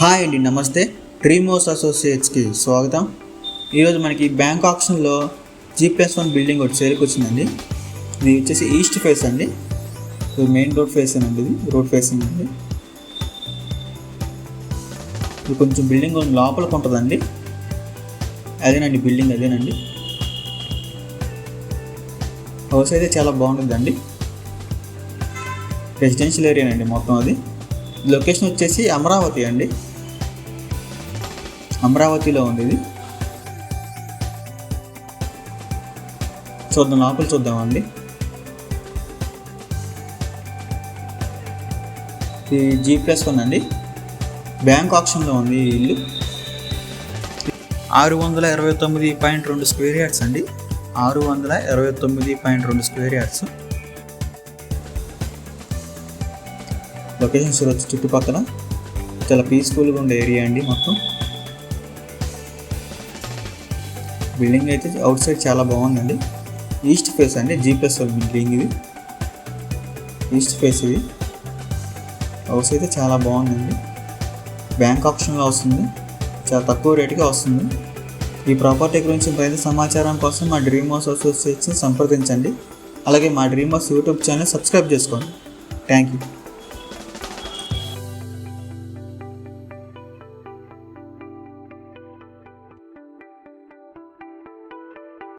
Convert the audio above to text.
Hi అండి, నమస్తే. Dream house అసోసియేట్స్కి స్వాగతం. ఈరోజు మనకి బ్యాంక్ ఆప్షన్లో G+1 బిల్డింగ్ ఒకటి సేల్కి వచ్చిందండి. ఇది వచ్చేసి ఈస్ట్ ఫేస్ అండి. మెయిన్ రోడ్ ఫేస్ అండి, ఇది రోడ్ ఫేసింగ్ అండి. ఇది కొంచెం బిల్డింగ్ లోపలికి ఉంటుందండి. అదేనండి బిల్డింగ్, అదేనండి. హౌస్ అయితే చాలా బాగుంటుందండి. రెసిడెన్షియల్ ఏరియానండి మొత్తం. అది లొకేషన్ వచ్చేసి అమరావతి అండి. అమరావతిలో ఉంది ఇది. లోపల చూద్దామండి. ఇది G+1 అండి. బ్యాంక్ ఆప్షన్లో ఉంది ఈ ఇల్లు. 629.2 స్క్వేర్ యార్డ్స్ అండి. 629.2 స్క్వేర్ యార్డ్స్. లొకేషన్స్ వచ్చి చుట్టుపక్కల చాలా పీస్ఫుల్గా ఉండే ఏరియా అండి మొత్తం. బిల్డింగ్ అయితే అవుట్ సైడ్ చాలా బాగుందండి. ఈస్ట్ ఫేస్ అండి, G+1 బిల్డింగ్ ఇది. ఈస్ట్ ఫేస్ ఇది. హౌస్ అయితే చాలా బాగుందండి. బ్యాంక్ ఆప్షన్లో వస్తుంది, చాలా తక్కువ రేటుగా వస్తుంది. ఈ ప్రాపర్టీ గురించి మరింత సమాచారం కోసం మా డ్రీమ్ హౌస్ అసోసియేట్స్ని సంప్రదించండి. అలాగే మా dream house YouTube channel subscribe చేసుకోండి. Thank you.